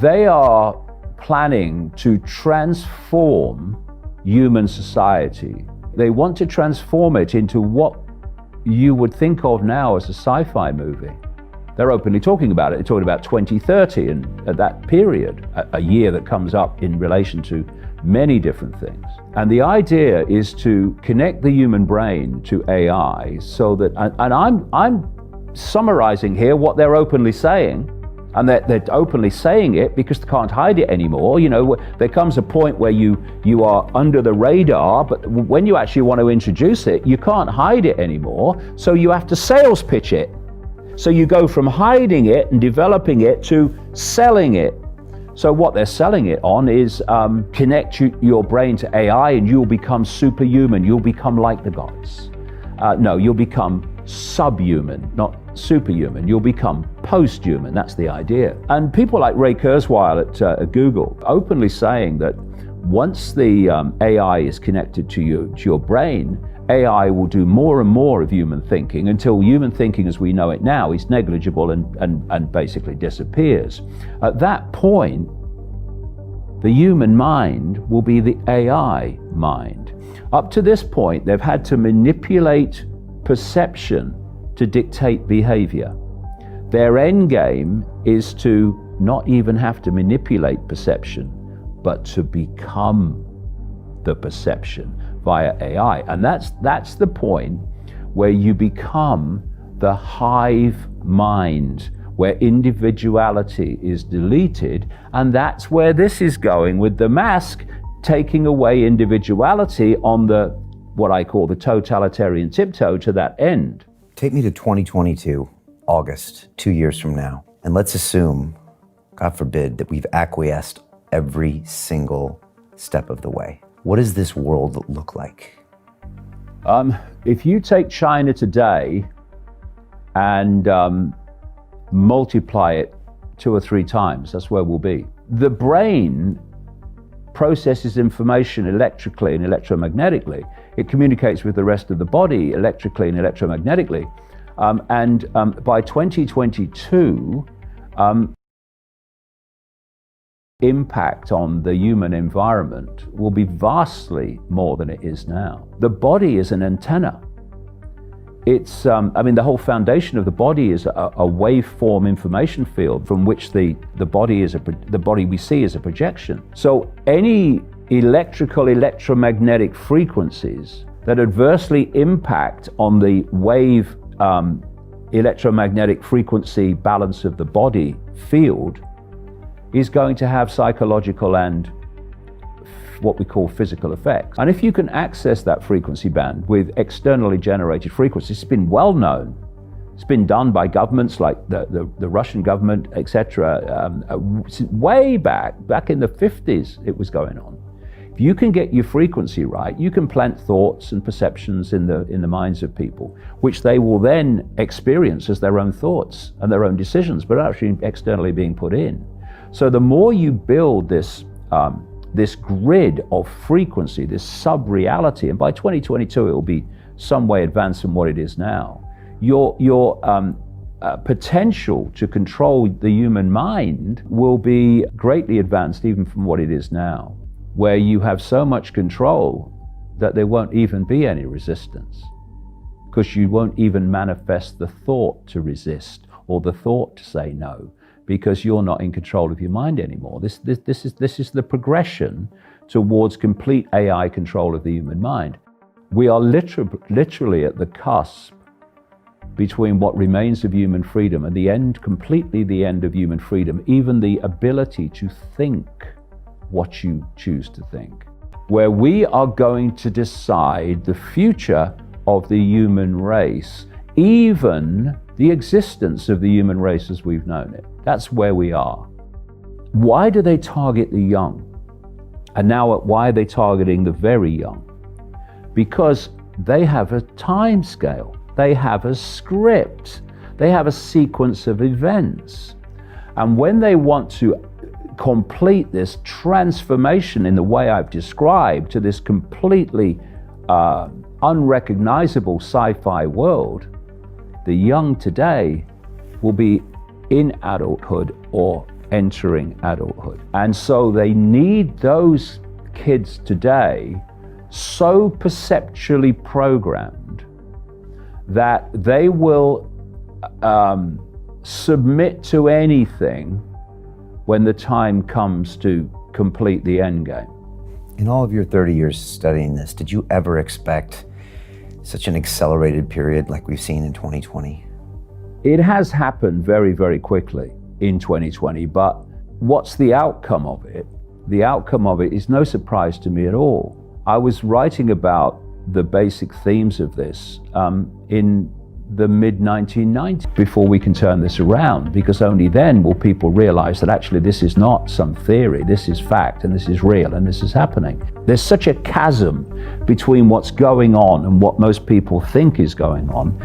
They are planning to transform human society. They want to transform it into what you would think of now as a sci-fi movie. They're openly talking about it. They're talking about 2030 and at that period, a year that comes up in relation to many different things. And the idea is to connect the human brain to AI so that, and I'm summarizing here what they're openly saying, and they're openly saying it because they can't hide it anymore. You know, there comes a point where you are under the radar, but when you actually want to introduce it, you can't hide it anymore. So you have to sales pitch it. So you go from hiding it and developing it to selling it. So what they're selling it on is connect your brain to AI and you'll become superhuman. You'll become like the gods. No, you'll become subhuman, not superhuman. You'll become post-human. That's the idea. And people like Ray Kurzweil at Google openly saying that once the AI is connected to your brain, AI will do more and more of human thinking until human thinking as we know it now is negligible and basically disappears. At that point, the human mind will be the AI mind. Up to this point, they've had to manipulate perception to dictate behavior. Their end game is to not even have to manipulate perception, but to become the perception via AI. And that's the point where you become the hive mind, where individuality is deleted. And that's where this is going with the mask, taking away individuality on the, what I call the totalitarian tiptoe to that end. Take me to 2022, August, 2 years from now. And let's assume, God forbid, that we've acquiesced every single step of the way. What does this world look like? If you take China today and multiply it 2 or 3 times, that's where we'll be. The brain processes information electrically and electromagnetically. It communicates with the rest of the body electrically and electromagnetically. By 2022, impact on the human environment will be vastly more than it is now. The body is an antenna. It's, the whole foundation of the body is a waveform information field from which the body we see is a projection. So any electromagnetic frequencies that adversely impact on the wave electromagnetic frequency balance of the body field is going to have psychological and what we call physical effects. And if you can access that frequency band with externally generated frequencies, it's been well known. It's been done by governments like the Russian government, etc. Way back in the 50s, it was going on. If you can get your frequency right, you can plant thoughts and perceptions in the minds of people, which they will then experience as their own thoughts and their own decisions, but actually externally being put in. So the more you build this grid of frequency, this sub-reality, and by 2022 it will be some way advanced from what it is now, your potential to control the human mind will be greatly advanced even from what it is now, where you have so much control that there won't even be any resistance, because you won't even manifest the thought to resist or the thought to say no, because you're not in control of your mind anymore. This is the progression towards complete AI control of the human mind. We are literally at the cusp between what remains of human freedom and the end, completely the end of human freedom, even the ability to think what you choose to think, where we are going to decide the future of the human race, even the existence of the human race as we've known it. That's where we are. Why do they target the young? And now why are they targeting the very young? Because they have a time scale. They have a script. They have a sequence of events. And when they want to complete this transformation in the way I've described to this completely unrecognizable sci-fi world, the young today will be in adulthood or entering adulthood. And so they need those kids today so perceptually programmed that they will submit to anything when the time comes to complete the end game. In all of your 30 years studying this, did you ever expect such an accelerated period like we've seen in 2020? It has happened very, very quickly in 2020, but what's the outcome of it? The outcome of it is no surprise to me at all. I was writing about the basic themes of this in the mid-1990s before we can turn this around, because only then will people realize that actually this is not some theory, this is fact, and this is real, and this is happening. There's such a chasm between what's going on and what most people think is going on.